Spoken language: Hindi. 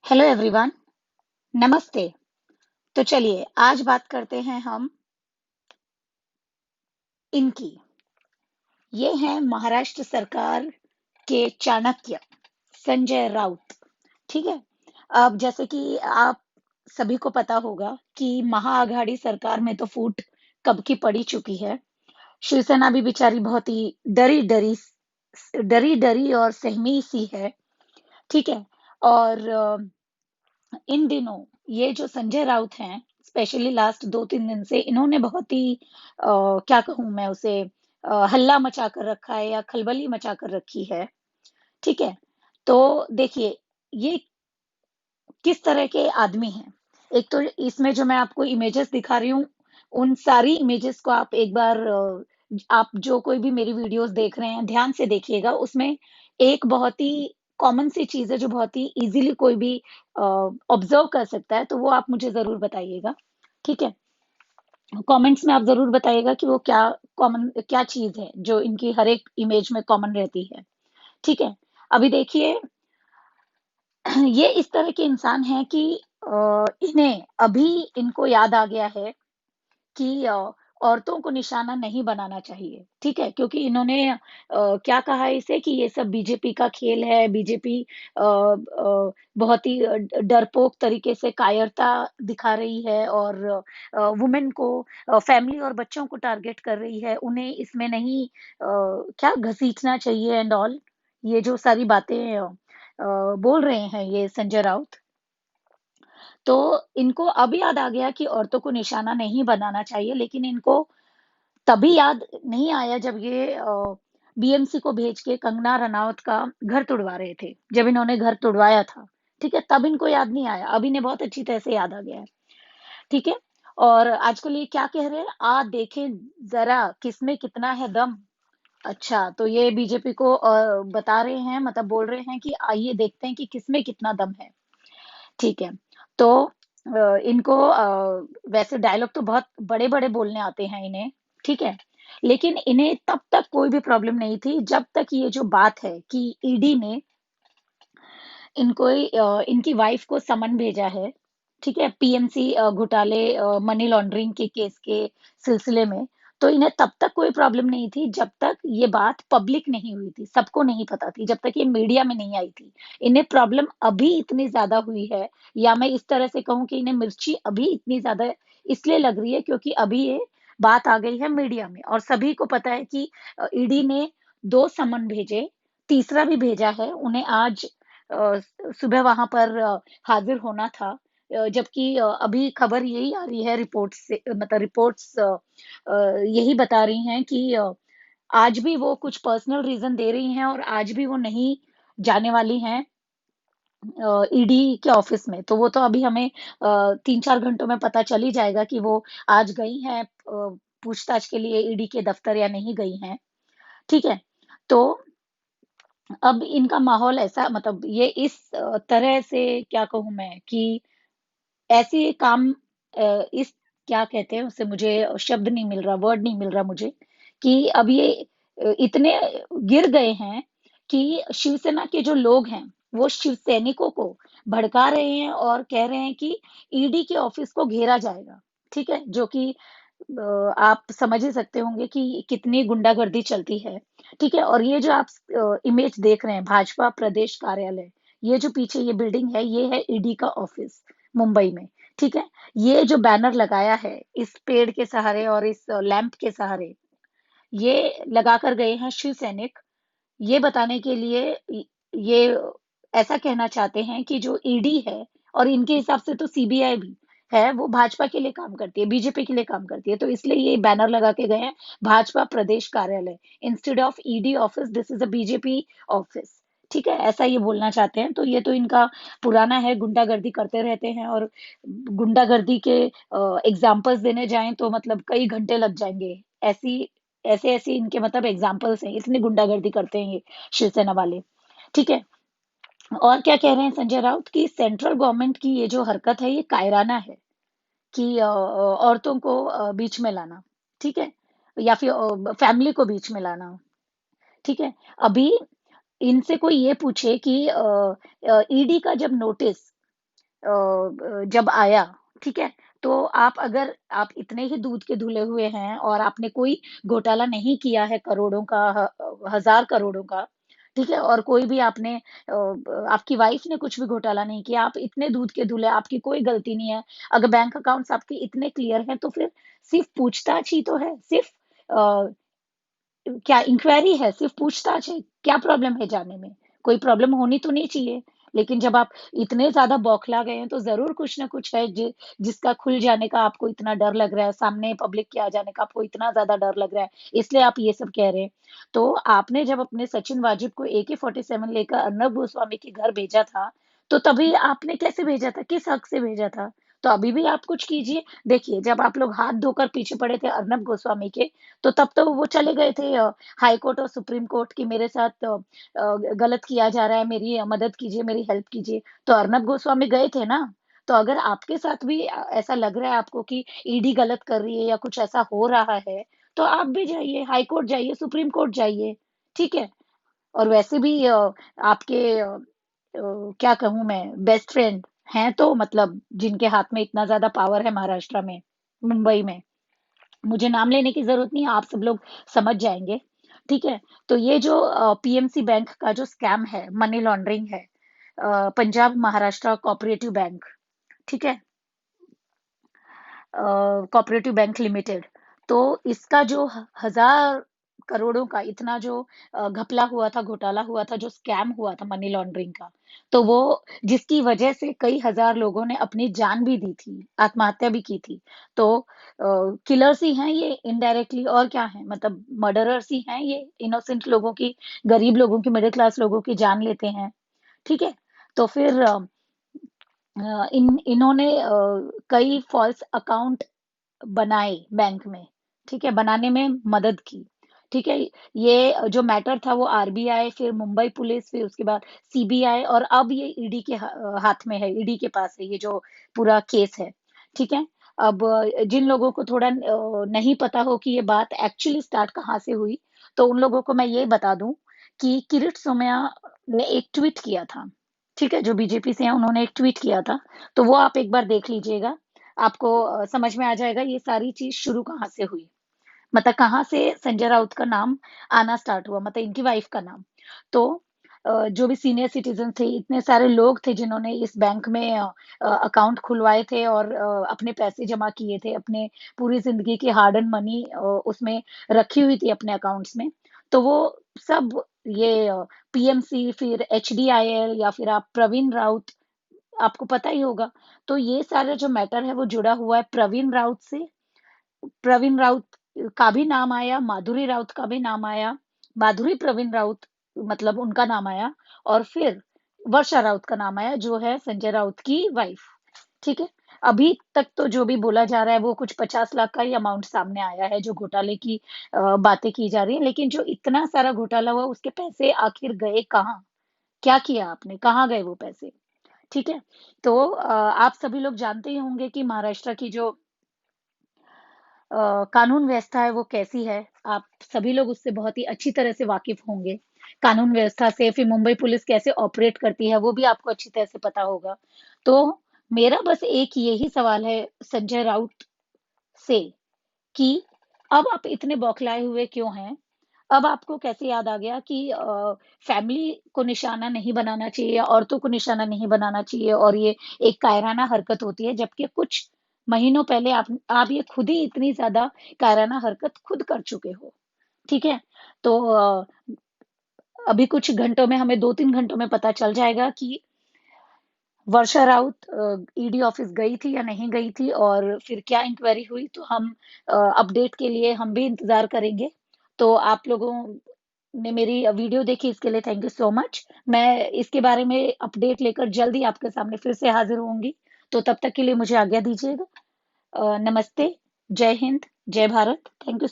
Hello everyone. नमस्ते। तो चलिए आज बात करते हैं हम इनकी। ये हैं महाराष्ट्र सरकार के चाणक्य संजय राउत। ठीक है। अब जैसे कि आप सभी को पता होगा कि महाआघाड़ी सरकार में तो फूट कब की पड़ी चुकी है। शिवसेना भी बेचारी बहुत ही डरी डरी डरी डरी और सहमी सी है। ठीक है। और इन दिनों ये जो संजय राउत हैं, स्पेशली लास्ट 2-3 दिन से इन्होंने बहुत ही क्या कहूँ मैं उसे, हल्ला मचा कर रखा है या खलबली मचा कर रखी है। ठीक है। तो देखिए, ये किस तरह के आदमी हैं। एक तो इसमें जो मैं आपको इमेजेस दिखा रही हूँ, उन सारी इमेजेस को आप एक बार आप जो कोई भी मेरी वीडियोस देख रहे हैं ध्यान से देखिएगा। उसमें एक बहुत ही कॉमन सी चीज है जो बहुत ही इजीली कोई भी ऑब्जर्व कर सकता है, तो वो आप मुझे जरूर बताइएगा। ठीक है। कमेंट्स में आप जरूर बताइएगा कि वो क्या चीज है जो इनकी हर एक इमेज में कॉमन रहती है। ठीक है। अभी देखिए, ये इस तरह के इंसान हैं कि इन्हें अभी इनको याद आ गया है कि औरतों को निशाना नहीं बनाना चाहिए। ठीक है। क्योंकि इन्होंने क्या कहा है इसे कि ये सब बीजेपी का खेल है। बीजेपी बहुत ही डरपोक तरीके से कायरता दिखा रही है और वुमेन को, फैमिली और बच्चों को टारगेट कर रही है। उन्हें इसमें नहीं क्या घसीटना चाहिए एंड ऑल। ये जो सारी बातें बोल रहे हैं ये संजय राउत। तो इनको अब याद आ गया कि औरतों को निशाना नहीं बनाना चाहिए, लेकिन इनको तभी याद नहीं आया जब ये बीएमसी को भेज के कंगना रनावत का घर तुड़वा रहे थे, जब इन्होंने घर तुड़वाया था। ठीक है। तब इनको याद नहीं आया, अब इन्हें बहुत अच्छी तरह से याद आ गया है। ठीक है। और आजकल ये क्या कह रहे हैं, आ देखें जरा किसमें कितना है दम। अच्छा, तो ये बीजेपी को बता रहे हैं, मतलब बोल रहे हैं कि आइए देखते हैं कि किसमें कितना दम है। ठीक है। तो इनको वैसे डायलॉग तो बहुत बड़े-बड़े बोलने आते हैं इन्हें। ठीक है। लेकिन इन्हें तब तक कोई भी प्रॉब्लम नहीं थी जब तक ये जो बात है कि ईडी ने इनको इनकी वाइफ को समन भेजा है। ठीक है। पीएमसी घोटाले, मनी लॉन्ड्रिंग के केस के सिलसिले में। तो इन्हें तब तक कोई प्रॉब्लम नहीं थी जब तक ये बात पब्लिक नहीं हुई थी, सबको नहीं पता थी, जब तक ये मीडिया में नहीं आई थी। इन्हें प्रॉब्लम अभी इतनी ज्यादा हुई है, या मैं इस तरह से कहूँ कि इन्हें मिर्ची अभी इतनी ज्यादा इसलिए लग रही है क्योंकि अभी ये बात आ गई है मीडिया में और सभी को पता है कि ईडी ने 2 समन भेजे, तीसरा भी भेजा है उन्हें आज सुबह वहां पर हाजिर होना था। जबकि अभी खबर यही आ रही है, रिपोर्ट्स से, मतलब रिपोर्ट्स यही बता रही हैं कि आज भी वो कुछ पर्सनल रीजन दे रही हैं और आज भी वो नहीं जाने वाली हैं ईडी के ऑफिस में। तो वो तो अभी हमें 3-4 घंटों में पता चल ही जाएगा कि वो आज गई हैं पूछताछ के लिए ईडी के दफ्तर या नहीं गई हैं। ठीक है। तो अब इनका माहौल ऐसा, मतलब ये इस तरह से क्या कहूँ मैं कि ऐसे काम, इस क्या कहते हैं उसे, मुझे शब्द नहीं मिल रहा, वर्ड नहीं मिल रहा मुझे, कि अब ये इतने गिर गए हैं कि शिवसेना के जो लोग हैं वो शिव सैनिकों को भड़का रहे हैं और कह रहे हैं कि ईडी के ऑफिस को घेरा जाएगा। ठीक है। जो कि आप समझ ही सकते होंगे कि कितनी गुंडागर्दी चलती है। ठीक है। और ये जो आप इमेज देख रहे हैं, भाजपा प्रदेश कार्यालय, ये जो पीछे ये बिल्डिंग है, ये है ईडी का ऑफिस मुंबई में। ठीक है। ये जो बैनर लगाया है इस पेड़ के सहारे और इस लैंप के सहारे, ये लगा कर गए हैं शिव सैनिक, ये बताने के लिए ये ऐसा कहना चाहते हैं कि जो ईडी है, और इनके हिसाब से तो सीबीआई भी है, वो भाजपा के लिए काम करती है, बीजेपी के लिए काम करती है। तो इसलिए ये बैनर लगा के गए हैं, भाजपा प्रदेश कार्यालय instead of ED office, this is a BJP office. ठीक है। ऐसा ये बोलना चाहते हैं। तो ये तो इनका पुराना है, गुंडागर्दी करते रहते हैं। और गुंडागर्दी के एग्जाम्पल्स देने जाएं तो मतलब कई घंटे लग जाएंगे। ऐसी ऐसे ऐसे इनके मतलब एग्जाम्पल्स हैं, इतनी गुंडागर्दी करते हैं ये शिवसेना वाले। ठीक है। और क्या कह रहे हैं संजय राउत कि सेंट्रल गवर्नमेंट की ये जो हरकत है ये कायराना है कि औरतों को बीच में लाना। ठीक है। या फिर फैमिली को बीच में लाना। ठीक है। अभी इनसे कोई ये पूछे कि ईडी का जब नोटिस जब आया, ठीक है? तो आप अगर आप इतने ही दूध के धुले हुए हैं और आपने कोई घोटाला नहीं किया है करोड़ों का, हज़ार करोड़ों का, ठीक है? और कोई भी आपने आपकी वाइफ़ ने कुछ भी घोटाला नहीं किया, आप इतने दूध के धुले, आपकी कोई गलती नहीं है। अगर बैंक अकाउंट्स आपके इतने क्लियर हैं, तो फिर सिर्फ़ पूछताछ ही तो है, सिर्फ़ अ, क्या इंक्वायरी है, सिर्फ़ पूछताछ है, क्या प्रॉब्लम है जाने में? कोई प्रॉब्लम होनी तो नहीं चाहिए। लेकिन जब आप इतने ज़्यादा बौखला गए हैं, तो ज़रूर कुछ न कुछ है जिसका खुल जाने का आपको इतना डर लग रहा है, सामने पब्लिक के आ जाने का आपको इतना ज़्यादा डर लग रहा है, इसलिए आप ये सब कह रहे हैं। तो आपने जब अपने सचिन वाजिब को AK-47 लेकर अर्नब गोस्वामी के घर भेजा था, तो तभी आपने कैसे भेजा था? किस हक से भेजा था? तो अभी भी आप कुछ कीजिए। देखिए, जब आप लोग हाथ धोकर पीछे पड़े थे अर्नब गोस्वामी के, तो तब तो वो चले गए थे हाई कोर्ट और सुप्रीम कोर्ट कि मेरे साथ गलत किया जा रहा है, मेरी मदद कीजिए, मेरी हेल्प कीजिए। तो अर्नब गोस्वामी गए थे ना। तो अगर आपके साथ भी ऐसा लग रहा है आपको कि ईडी गलत कर रही है या कुछ ऐसा हो रहा है, तो आप भी जाइए, हाई कोर्ट जाइए, सुप्रीम कोर्ट जाइए, ठीक है? और वैसे भी आपके क्या कहूँ मैं, बेस्ट फ्रेंड हैं तो मतलब जिनके हाथ में इतना ज़्यादा पावर है महाराष्ट्र में, मुंबई में। मुझे नाम लेने की ज़रूरत नहीं है, आप सब लोग समझ जाएँगे, ठीक है? तो ये जो पीएमसी बैंक का जो स्कैम है, मनी लॉन्ड्रिंग है, पंजाब महाराष्ट्र कोऑपरेटिव बैंक, ठीक है? Cooperative bank limited. तो इसका जो हज़ार करोड़ों का इतना जो घपला हुआ था, घोटाला हुआ था, जो स्कैम हुआ था मनी लॉन्ड्रिंग का, तो वो जिसकी वजह से कई हज़ार लोगों ने अपनी जान भी दी थी, आत्महत्या भी की थी। तो किलर्स ही हैं ये इनडायरेक्टली, और क्या हैं? मतलब मर्डरर्स ही हैं ये, इनोसेंट लोगों की, गरीब लोगों की, मिडल क्लास लोगों की जान लेते हैं, ठीक है? तो फिर इन्होंने कई फ़ॉल्स अकाउंट बनाए बैंक में, ठीक है? बनाने में मदद की, ठीक है? ये जो मैटर था वो आरबीआई, फिर मुंबई पुलिस, फिर उसके बाद सीबीआई, और अब ये ईडी के हाथ में है, ईडी के पास है ये जो पूरा केस है, ठीक है? अब जिन लोगों को थोड़ा नहीं पता हो कि ये बात एक्चुअली स्टार्ट कहाँ से हुई, तो उन लोगों को मैं ये बता दूँ कि किरीट सोमैया ने एक ट्वीट किया था, ठीक है? जो बीजेपी से हैं उन्होंने एक ट्वीट किया था, तो वो आप एक बार देख लीजिएगा। आपको समझ में आ जाएगा ये सारी चीज़ शुरू कहाँ से हुई। मतलब कहाँ से संजय राउत का नाम आना स्टार्ट हुआ, मतलब इनकी वाइफ का नाम। तो जो भी सीनियर सिटीज़न थे, इतने सारे लोग थे जिन्होंने इस बैंक में अकाउंट खुलवाए थे और अपने पैसे जमा किए थे, अपने पूरी ज़िंदगी की हार्ड अर्न्ड मनी उसमें रखी हुई थी अपने अकाउंट्स में। तो वो सब ये पीएमसी, फिर एचडीआईएल, या फिर आप प्रवीण राउत, आपको पता ही होगा। तो ये सारा जो मैटर है वो जुड़ा हुआ है प्रवीण राउत से। प्रवीण राउत का भी नाम आया, माधुरी राउत का भी नाम आया, माधुरी प्रवीण राउत मतलब उनका नाम आया, और फिर वर्षा राउत का नाम आया जो है संजय राउत की वाइफ, ठीक है? अभी तक तो जो भी बोला जा रहा है वो कुछ 50 लाख का ही अमाउंट सामने आया है, जो घोटाले की बातें की जा रही हैं, लेकिन जो इतना सारा घोटाला हुआ उसके पैसे आखिर गए कहाँ? क्या किया आपने? कहाँ गए वो पैसे? ठीक है? तो आप सभी लोग जानते ही होंगे कि महाराष्ट्र की जो कानून व्यवस्था है वो कैसी है। आप सभी लोग उससे बहुत ही अच्छी तरह से वाकिफ़ होंगे। कानून व्यवस्था से, फिर मुंबई पुलिस कैसे ऑपरेट करती है वो भी आपको अच्छी तरह से पता होगा। तो मेरा बस एक यही सवाल है संजय राउत से कि अब आप इतने बौखलाए हुए क्यों हैं? अब आपको कैसे याद आ गया कि फैमिली को निशाना नहीं बनाना चाहिए, या औरतों को निशाना नहीं बनाना चाहिए, और ये एक कायराना हरकत होती है, जबकि कुछ महीनों पहले आप ये खुद ही इतनी ज़्यादा कायराना हरकत खुद कर चुके हो, ठीक है? तो अभी कुछ घंटों में, हमें 2-3 घंटों में पता चल जाएगा कि वर्षा राउत ईडी ऑफिस गई थी या नहीं गई थी, और फिर क्या इंक्वायरी हुई, तो हम अपडेट के लिए हम भी इंतजार करेंगे। तो आप लोगों ने मेरी वीडियो देखी, इसके लिए थैंक यू सो मच। मैं इसके बारे में अपडेट लेकर जल्द ही आपके सामने फिर से हाजिर होंगी। तो तब तक के लिए मुझे आज्ञा दीजिएगा। नमस्ते, जय हिंद, जय भारत, थैंक यू।